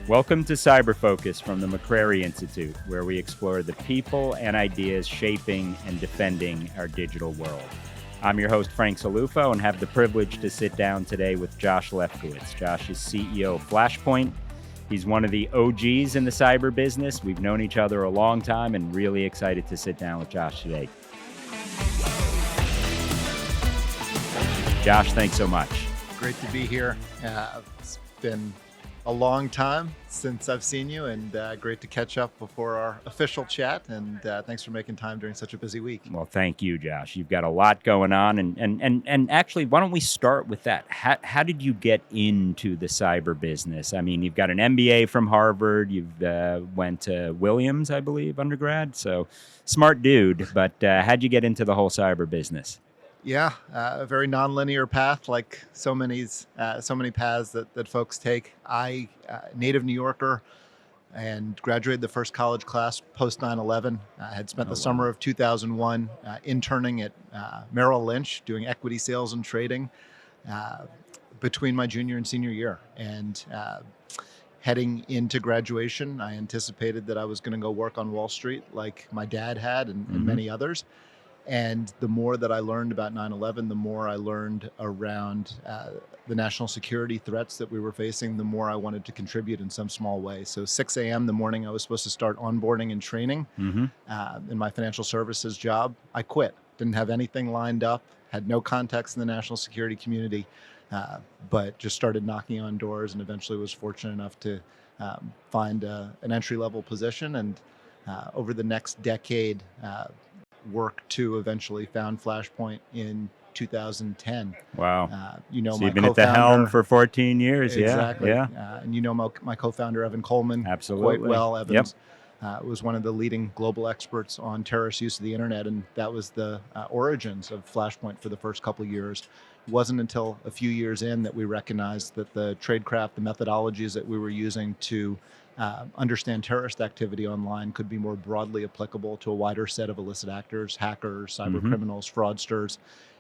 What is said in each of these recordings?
Welcome to Cyber Focus from the McCrary Institute, where we explore the people and ideas shaping and defending our digital world. I'm your host, Frank Salufo, and have the privilege to sit down today with Josh Lefkowitz. Josh is CEO of Flashpoint. He's one of the OGs in the cyber business. We've known each other a long time and really excited to sit down with Josh today. Josh, thanks so much. Great to be here. It's been a long time since I've seen you, and great to catch up before our official chat. And thanks for making time during such a busy week. Well, thank you, Josh. You've got a lot going on, and actually, why don't we start with that? How did you get into the cyber business? I mean, you've got an MBA from Harvard. You've went to Williams, I believe, undergrad. So smart dude. But how'd you get into the whole cyber business? Yeah, a very nonlinear path, like so many paths that folks take. I, native New Yorker, and graduated the first college class post 9/11. I had spent the summer of 2001 interning at Merrill Lynch, doing equity sales and trading between my junior and senior year. And heading into graduation, I anticipated that I was going to go work on Wall Street like my dad had and many others. And the more that I learned about 9/11, the more I learned around the national security threats that we were facing, the more I wanted to contribute in some small way. So 6 a.m. the morning I was supposed to start onboarding and training in my financial services job, I quit. Didn't have anything lined up, had no contacts in the national security community, but just started knocking on doors and eventually was fortunate enough to find an entry-level position. And over the next decade, work to eventually found Flashpoint in 2010. Wow. So you've been at the helm for 14 years. Exactly. Yeah. And my co-founder, Evan Coleman, Absolutely. quite well. Evans was one of the leading global experts on terrorist use of the internet, and that was the origins of Flashpoint for the first couple of years. It wasn't until a few years in that we recognized that the tradecraft, the methodologies that we were using to understand terrorist activity online could be more broadly applicable to a wider set of illicit actors, hackers, cyber criminals, fraudsters.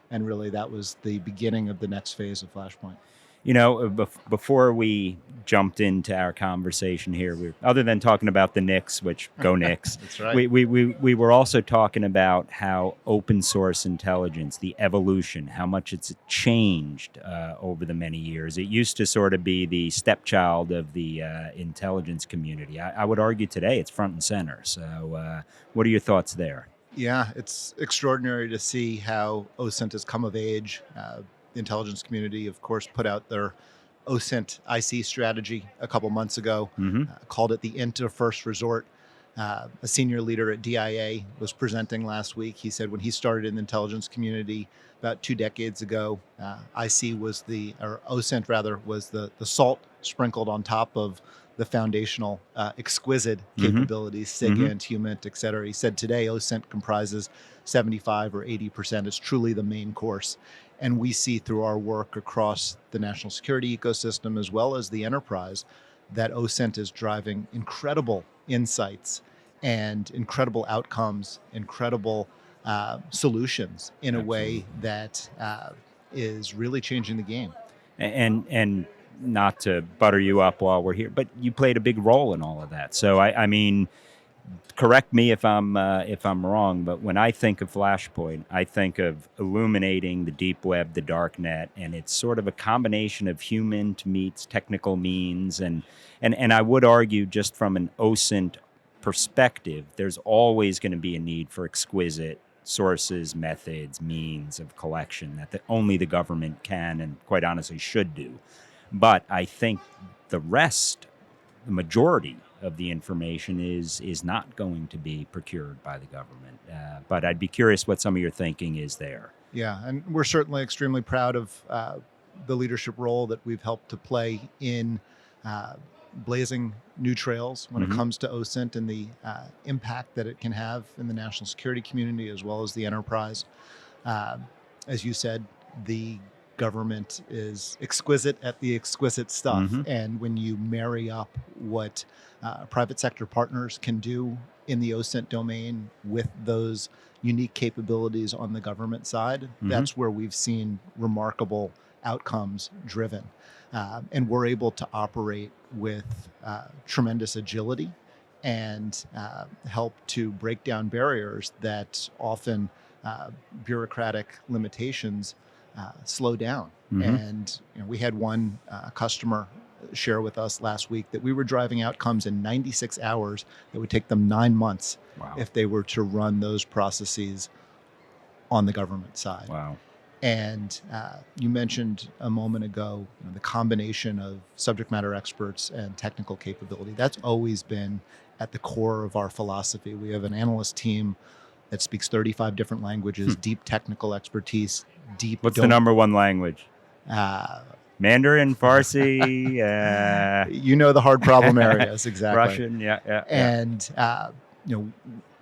And really that was the beginning of the next phase of Flashpoint. You know, before we jumped into our conversation here, other than talking about the Knicks, which go Knicks, That's right. we were also talking about how open source intelligence, the evolution, how much it's changed over the many years. It used to sort of be the stepchild of the intelligence community. I would argue today it's front and center. So what are your thoughts there? Yeah, it's extraordinary to see how OSINT has come of age. The intelligence community, of course, put out their OSINT IC strategy a couple months ago, called it the INT of first resort. A senior leader at DIA was presenting last week. He said when he started in the intelligence community about 2 decades ago, OSINT was the salt sprinkled on top of the foundational exquisite capabilities, SIGINT, HUMINT, et cetera. He said today OSINT comprises 75 or 80%. It's truly the main course. And we see through our work across the national security ecosystem as well as the enterprise that OSINT is driving incredible insights and incredible outcomes, incredible solutions in a way that is really changing the game. And not to butter you up while we're here, but you played a big role in all of that. So I mean, correct me if I'm wrong, but when I think of Flashpoint, I think of illuminating the deep web, the dark net, and it's sort of a combination of human meets technical means, and I would argue just from an OSINT perspective, there's always going to be a need for exquisite sources, methods, means of collection that only the government can and quite honestly should do. But I think the majority of the information is not going to be procured by the government. But I'd be curious what some of your thinking is there. Yeah, and we're certainly extremely proud of the leadership role that we've helped to play in blazing new trails when it comes to OSINT and the impact that it can have in the national security community as well as the enterprise. As you said, the government is exquisite at the exquisite stuff. And when you marry up what private sector partners can do in the OSINT domain with those unique capabilities on the government side, that's where we've seen remarkable outcomes driven. And we're able to operate with tremendous agility and help to break down barriers that often bureaucratic limitations slow down. And we had one customer share with us last week that we were driving outcomes in 96 hours that would take them 9 months if they were to run those processes on the government side. Wow. And you mentioned a moment ago the combination of subject matter experts and technical capability. That's always been at the core of our philosophy. We have an analyst team that speaks 35 different languages, deep technical expertise, deep. What's the number one language? Mandarin, Farsi. The hard problem areas, exactly. Russian, yeah. And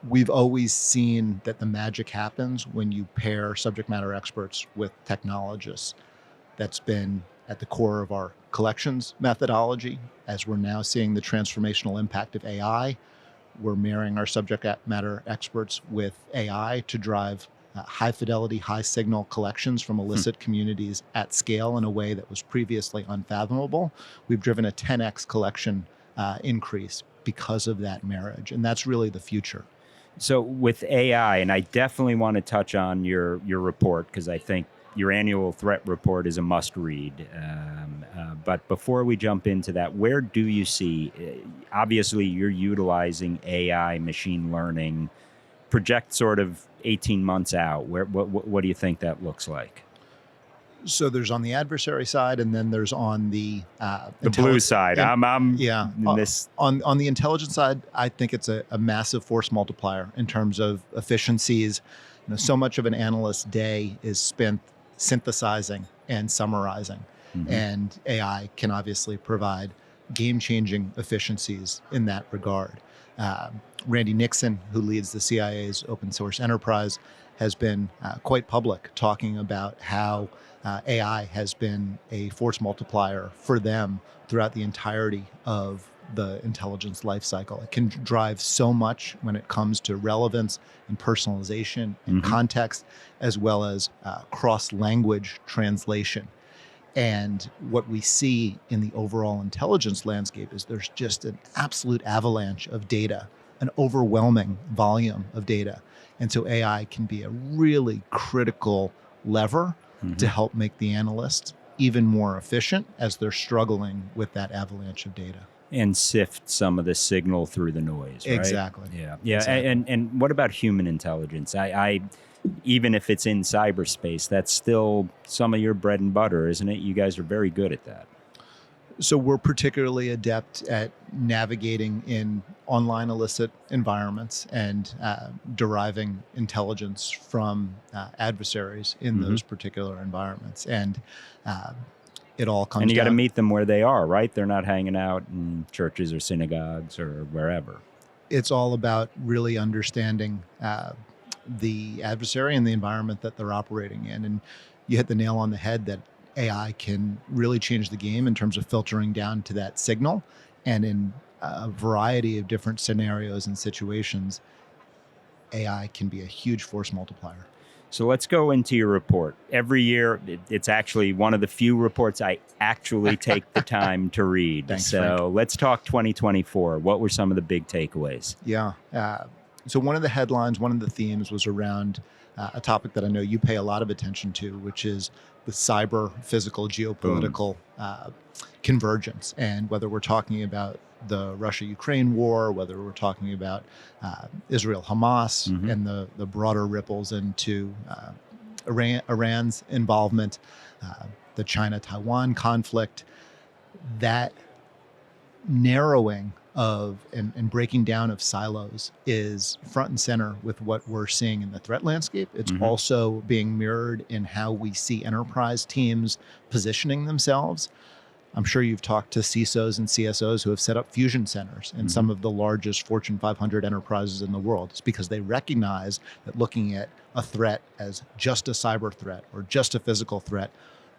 we've always seen that the magic happens when you pair subject matter experts with technologists. That's been at the core of our collections methodology. As we're now seeing the transformational impact of AI, we're marrying our subject matter experts with AI to drive high fidelity, high signal collections from illicit communities at scale in a way that was previously unfathomable. We've driven a 10x collection increase because of that marriage. And that's really the future. So with AI, and I definitely want to touch on your report, because I think your annual threat report is a must read. But before we jump into that, where do you see, obviously you're utilizing AI, machine learning, project sort of 18 months out. What do you think that looks like? So there's on the adversary side, and then there's on the blue side. On the intelligence side, I think it's a massive force multiplier in terms of efficiencies. So much of an analyst's day is spent synthesizing and summarizing, and AI can obviously provide game-changing efficiencies in that regard. Randy Nixon, who leads the CIA's open source enterprise, has been quite public talking about how AI has been a force multiplier for them throughout the entirety of the intelligence lifecycle. It can drive so much when it comes to relevance and personalization and context, as well as cross-language translation. And what we see in the overall intelligence landscape is there's just an absolute avalanche of data, an overwhelming volume of data. And so AI can be a really critical lever to help make the analyst even more efficient as they're struggling with that avalanche of data. And sift some of the signal through the noise, right? Exactly. Yeah. Exactly. And what about human intelligence? I even if it's in cyberspace, that's still some of your bread and butter, isn't it? You guys are very good at that. So we're particularly adept at navigating in online illicit environments and deriving intelligence from adversaries in those particular environments. And it all comes down. And you got to meet them where they are, right? They're not hanging out in churches or synagogues or wherever. It's all about really understanding the adversary and the environment that they're operating in. And you hit the nail on the head that AI can really change the game in terms of filtering down to that signal. And in a variety of different scenarios and situations, AI can be a huge force multiplier. So let's go into your report. Every year, it's actually one of the few reports I actually take the time to read. Thanks, so Frank. Let's talk 2024. What were some of the big takeaways? Yeah. So one of the headlines, one of the themes was around a topic that I know you pay a lot of attention to, which is the cyber physical geopolitical convergence. And whether we're talking about the Russia-Ukraine war, whether we're talking about Israel-Hamas and the broader ripples into Iran's involvement, the China-Taiwan conflict, that narrowing of and breaking down of silos is front and center with what we're seeing in the threat landscape. It's also being mirrored in how we see enterprise teams positioning themselves. I'm sure you've talked to CISOs and CSOs who have set up fusion centers in some of the largest Fortune 500 enterprises in the world. It's because they recognize that looking at a threat as just a cyber threat or just a physical threat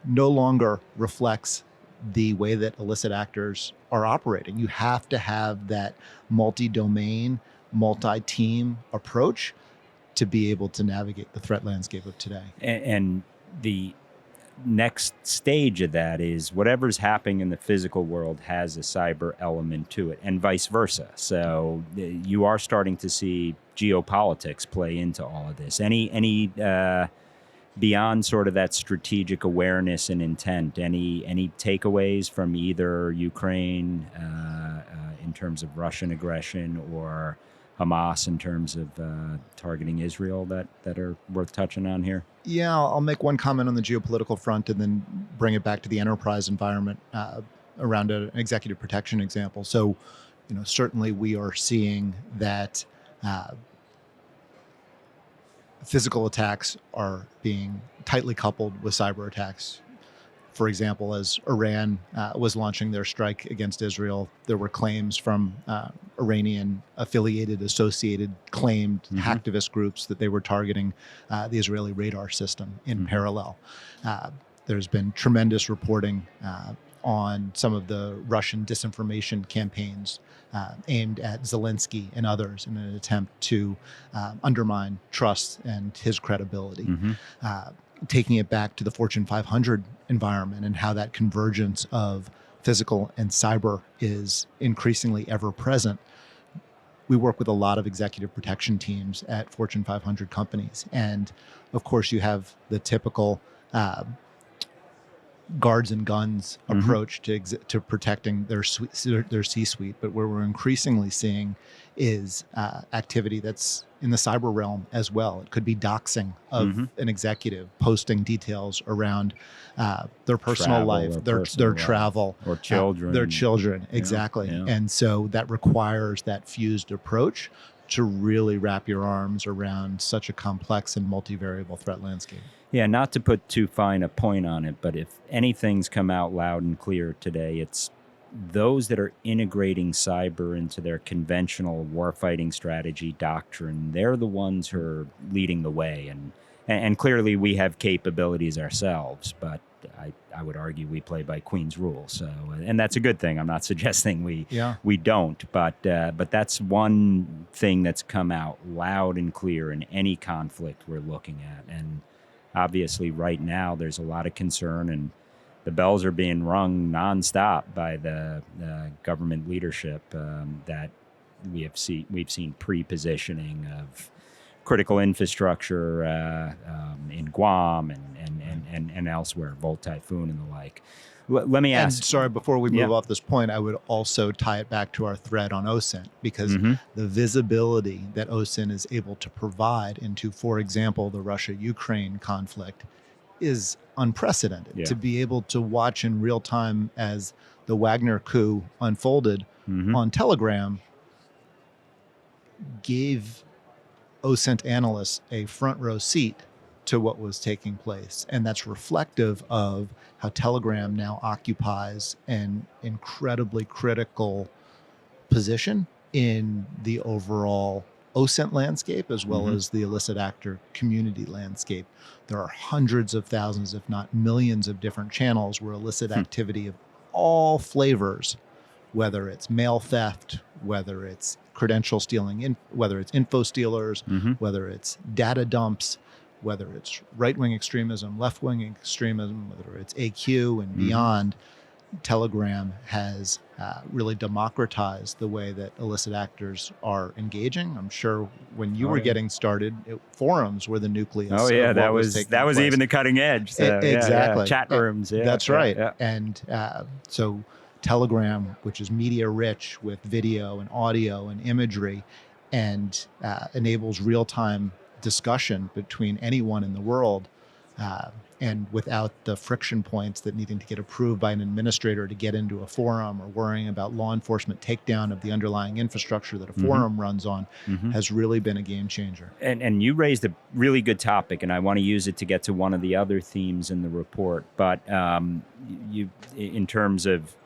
no longer reflects the way that illicit actors are operating. You have to have that multi-domain, multi-team approach to be able to navigate the threat landscape of today. And the next stage of that is whatever's happening in the physical world has a cyber element to it, and vice versa. So you are starting to see geopolitics play into all of this. Any beyond sort of that strategic awareness and intent, any takeaways from either Ukraine in terms of Russian aggression or Hamas in terms of targeting Israel that are worth touching on here? Yeah, I'll make one comment on the geopolitical front and then bring it back to the enterprise environment around an executive protection example. So, certainly we are seeing that physical attacks are being tightly coupled with cyber attacks. For example, as Iran was launching their strike against Israel, there were claims from Iranian affiliated, associated, claimed hacktivist groups that they were targeting the Israeli radar system in parallel. There's been tremendous reporting on some of the Russian disinformation campaigns aimed at Zelensky and others in an attempt to undermine trust and his credibility. Taking it back to the Fortune 500 environment and how that convergence of physical and cyber is increasingly ever present. We work with a lot of executive protection teams at Fortune 500 companies. And of course, you have the typical guards and guns approach to protecting their C-suite. But where we're increasingly seeing is activity that's in the cyber realm as well. It could be doxing of an executive, posting details around their personal life, their travel, or children. Their children, exactly. Yeah. And so that requires that fused approach to really wrap your arms around such a complex and multivariable threat landscape. Yeah, not to put too fine a point on it, but if anything's come out loud and clear today, it's those that are integrating cyber into their conventional warfighting strategy doctrine. They're the ones who are leading the way. And clearly we have capabilities ourselves, but I would argue we play by Queen's rules. So, and that's a good thing. I'm not suggesting we don't, but that's one thing that's come out loud and clear in any conflict we're looking at. And obviously right now there's a lot of concern, and the bells are being rung nonstop by the government leadership that we've seen pre-positioning of critical infrastructure in Guam and elsewhere, Volt Typhoon and the like. Let me ask. And sorry, before we move off this point, I would also tie it back to our thread on OSINT, because the visibility that OSINT is able to provide into, for example, the Russia-Ukraine conflict is unprecedented. Yeah. To be able to watch in real time as the Wagner coup unfolded on Telegram gave OSINT analysts a front row seat to what was taking place. And that's reflective of how Telegram now occupies an incredibly critical position in the overall OSINT landscape, as well as the illicit actor community landscape. There are hundreds of thousands, if not millions, of different channels where illicit activity of all flavors, whether it's mail theft, whether it's credential stealing, whether it's info stealers, whether it's data dumps, whether it's right-wing extremism, left-wing extremism, whether it's AQ and beyond, Telegram has really democratized the way that illicit actors are engaging. I'm sure when you were getting started, forums were the nucleus. Oh yeah, of that what was place. even the cutting edge. So, exactly. Chat rooms. Yeah, that's right. Yeah. And so Telegram, which is media rich with video and audio and imagery, and enables real-time discussion between anyone in the world, and without the friction points that needing to get approved by an administrator to get into a forum, or worrying about law enforcement takedown of the underlying infrastructure that a forum runs on, has really been a game changer. And you raised a really good topic, and I want to use it to get to one of the other themes in the report. But you, in terms of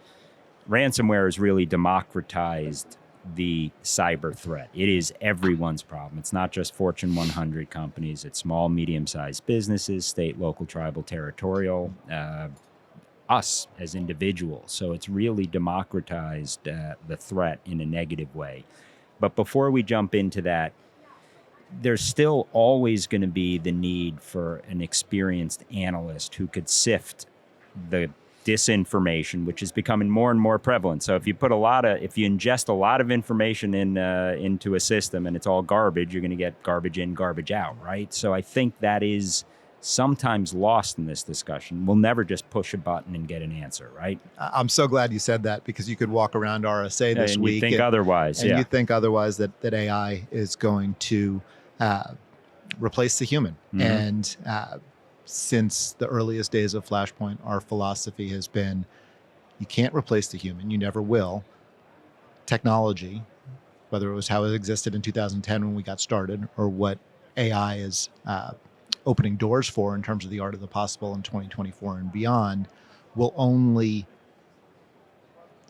ransomware, has really democratized the cyber threat. It is everyone's problem. It's not just Fortune 100 companies. It's small, medium-sized businesses, state, local, tribal, territorial, us as individuals. So it's really democratized the threat in a negative way. But before we jump into that, there's still always going to be the need for an experienced analyst who could sift the disinformation, which is becoming more and more prevalent. So if you ingest a lot of information into a system and it's all garbage, you're going to get garbage in, garbage out, right? So I think that is sometimes lost in this discussion. We'll never just push a button and get an answer, right? I'm so glad you said that, because you could walk around RSA this and week you think otherwise, and you think otherwise, that AI is going to replace the human. And since the earliest days of Flashpoint, our philosophy has been, you can't replace the human, you never will. Technology, whether it was how it existed in 2010 when we got started, or what AI is opening doors for in terms of the art of the possible in 2024 and beyond, will only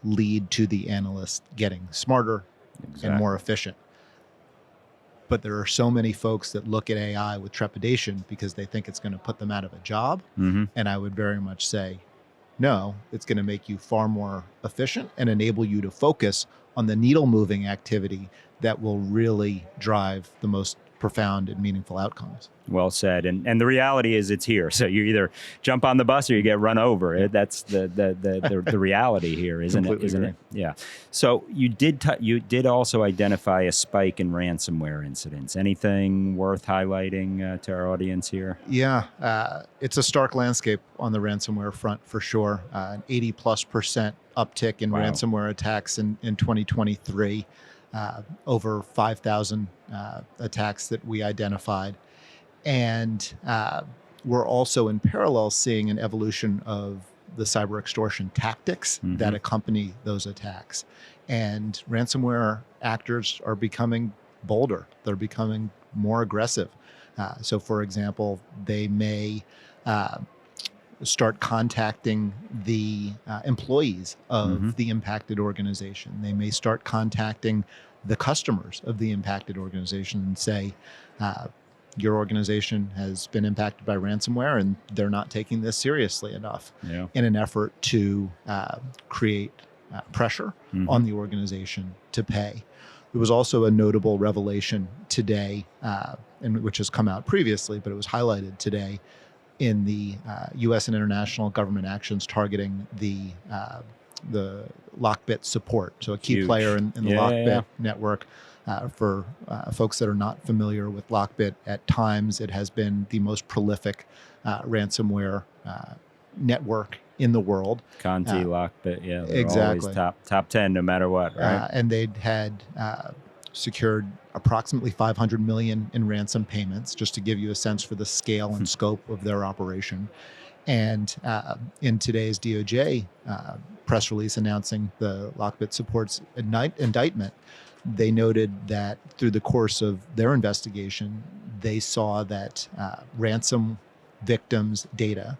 lead to the analyst getting smarter and more efficient. But there are so many folks that look at AI with trepidation because they think it's going to put them out of a job. And I would very much say, no, it's going to make you far more efficient and enable you to focus on the needle moving activity that will really drive the most profound and meaningful outcomes. Well said. And the reality is it's here. So you either jump on the bus or you get run over. That's the reality here, isn't it? Isn't it? Yeah. So you did also identify a spike in ransomware incidents. Anything worth highlighting to our audience here? Yeah, it's a stark landscape on the ransomware front for sure. An 80+% uptick in ransomware attacks in 2023. Over 5,000 attacks that we identified. And we're also in parallel seeing an evolution of the cyber extortion tactics that accompany those attacks. And ransomware actors are becoming bolder. They're becoming more aggressive. So for example, they may start contacting the employees of the impacted organization. They may start contacting the customers of the impacted organization and say, your organization has been impacted by ransomware and they're not taking this seriously enough, in an effort to create pressure on the organization to pay. There was also a notable revelation today, which has come out previously, but it was highlighted today in the U.S. and international government actions targeting the Lockbit support. So a key player in the Lockbit network. For folks that are not familiar with Lockbit, at times it has been the most prolific ransomware network in the world. Conti, Lockbit, they're exactly. always top 10 no matter what, right? And they'd had secured approximately 500 million in ransom payments, just to give you a sense for the scale and scope of their operation. And in today's DOJ press release announcing the Lockbit support's indictment, they noted that through the course of their investigation, they saw that ransom victims' data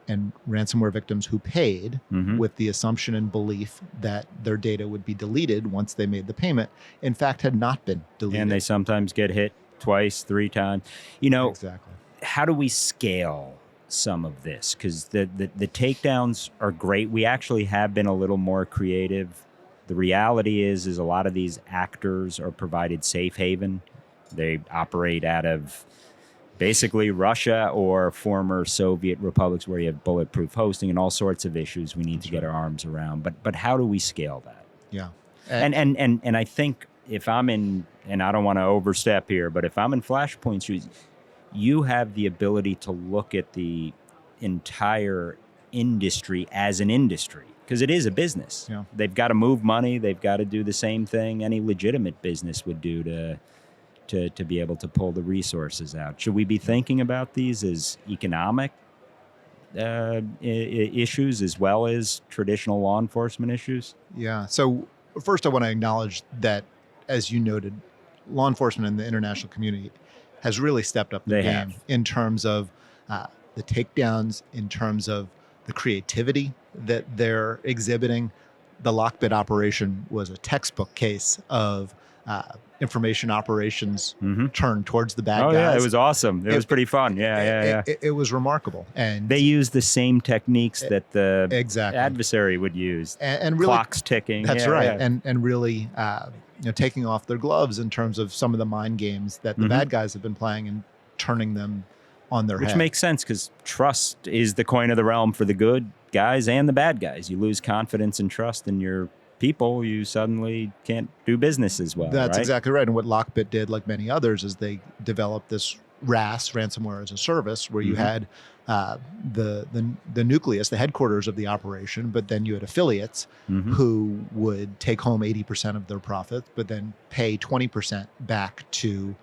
and ransomware victims who paid with the assumption and belief that their data would be deleted once they made the payment, in fact, had not been deleted. And they sometimes get hit twice, 3 times. You know, exactly. How do we scale some of this? Because the takedowns are great. We actually have been a little more creative. The reality is a lot of these actors are provided safe haven. They operate out of basically Russia or former Soviet republics where you have bulletproof hosting and all sorts of issues we need to get our arms around. But how do we scale that? Yeah. And I think if I'm in, and I don't want to overstep here, but if I'm in Flashpoint's shoes, you have the ability to look at the entire industry as an industry, because it is a business. Yeah. They've got to move money. They've got to do the same thing any legitimate business would do to be able to pull the resources out. Should we be thinking about these as economic issues as well as traditional law enforcement issues? Yeah. So first, I want to acknowledge that, as you noted, law enforcement and the international community has really stepped up the game in terms of the takedowns, in terms of the creativity that they're exhibiting. The Lockbit operation was a textbook case of information operations turned towards the bad guys. Yeah, it was awesome. It was pretty fun. It was remarkable. And they used the same techniques that the adversary would use. And really, clocks ticking. That's right. Yeah. And really taking off their gloves in terms of some of the mind games that the bad guys have been playing and turning them on their head. Which makes sense, because trust is the coin of the realm for the good guys and the bad guys. You lose confidence and trust in your people, you suddenly can't do business as well. That's right? exactly right. And what Lockbit did, like many others, is they developed this RAS, ransomware as a service, where you had the nucleus, the headquarters of the operation, but then you had affiliates who would take home 80% of their profits, but then pay 20% back to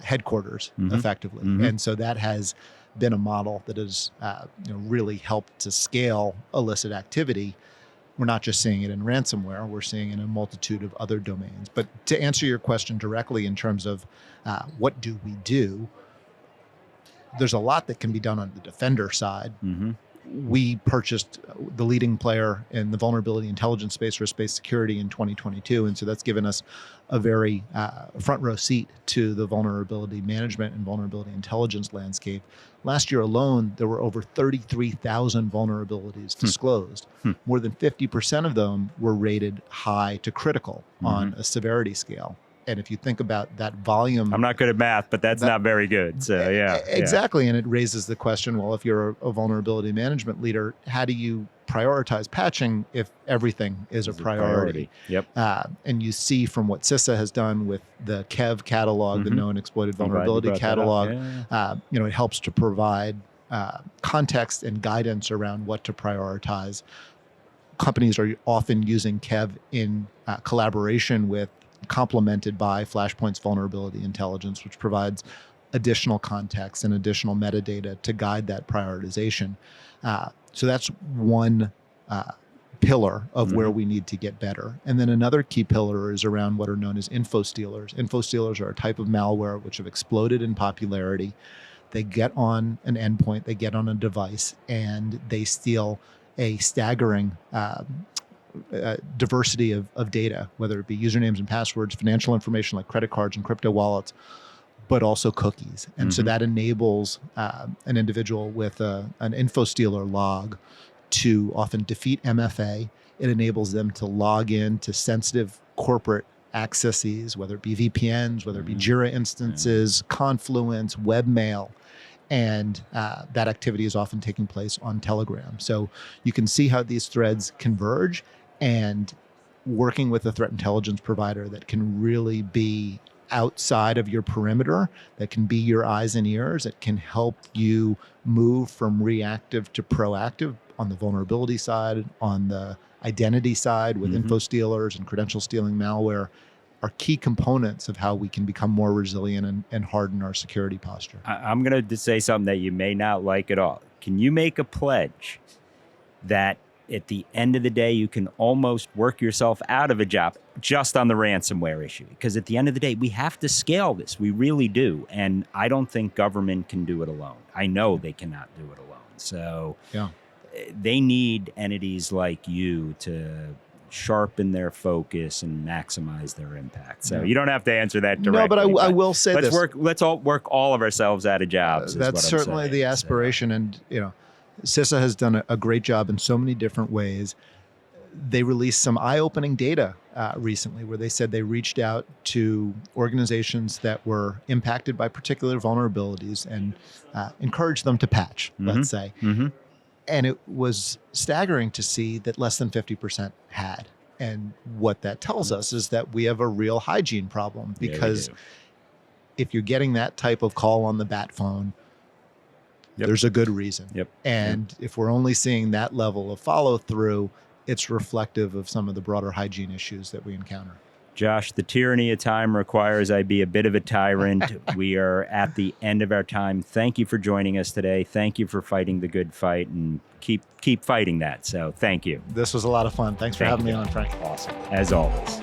headquarters effectively. And so that has been a model that has really helped to scale illicit activity. We're not just seeing it in ransomware, we're seeing it in a multitude of other domains. But to answer your question directly in terms of what do we do, there's a lot that can be done on the defender side. We purchased the leading player in the vulnerability intelligence space, risk-based security in 2022. And so that's given us a very front row seat to the vulnerability management and vulnerability intelligence landscape. Last year alone, there were over 33,000 vulnerabilities disclosed. More than 50% of them were rated high to critical on a severity scale. And if you think about that volume, I'm not good at math, but that's not very good. So yeah, exactly. And it raises the question, well, if you're a vulnerability management leader, how do you prioritize patching if everything is a priority? Yep. And you see from what CISA has done with the KEV catalog, the known exploited vulnerability catalog, it helps to provide context and guidance around what to prioritize. Companies are often using KEV in collaboration with, complemented by Flashpoint's vulnerability intelligence, which provides additional context and additional metadata to guide that prioritization. So that's one pillar of where we need to get better. And then another key pillar is around what are known as info stealers. Info stealers are a type of malware which have exploded in popularity. They get on an endpoint, they get on a device, and they steal a staggering diversity of data, whether it be usernames and passwords, financial information like credit cards and crypto wallets, but also cookies. And so that enables an individual with an info stealer log to often defeat MFA. It enables them to log in to sensitive corporate accesses, whether it be VPNs, whether it be Jira instances, Confluence, webmail. And that activity is often taking place on Telegram. So you can see how these threads converge, and working with a threat intelligence provider that can really be outside of your perimeter, that can be your eyes and ears, that can help you move from reactive to proactive on the vulnerability side, on the identity side with info stealers and credential stealing malware, are key components of how we can become more resilient and harden our security posture. I'm going to say something that you may not like at all. Can you make a pledge that at the end of the day, you can almost work yourself out of a job just on the ransomware issue? Because at the end of the day, we have to scale this. We really do. And I don't think government can do it alone. I know they cannot do it alone. So they need entities like you to sharpen their focus and maximize their impact. So you don't have to answer that directly. No, but I will say let's this. Let's all work all of ourselves out of jobs. That's certainly the aspiration. And, CISA has done a great job in so many different ways. They released some eye-opening data recently where they said they reached out to organizations that were impacted by particular vulnerabilities and encouraged them to patch, let's say. And it was staggering to see that less than 50% had. And what that tells us is that we have a real hygiene problem, because if you're getting that type of call on the bat phone, there's a good reason. And if we're only seeing that level of follow through, it's reflective of some of the broader hygiene issues that we encounter. Josh, the tyranny of time requires I be a bit of a tyrant. We are at the end of our time. Thank you for joining us today. Thank you for fighting the good fight, and keep fighting that. So thank you. This was a lot of fun. Thanks for having me on, Frank. Awesome. As always.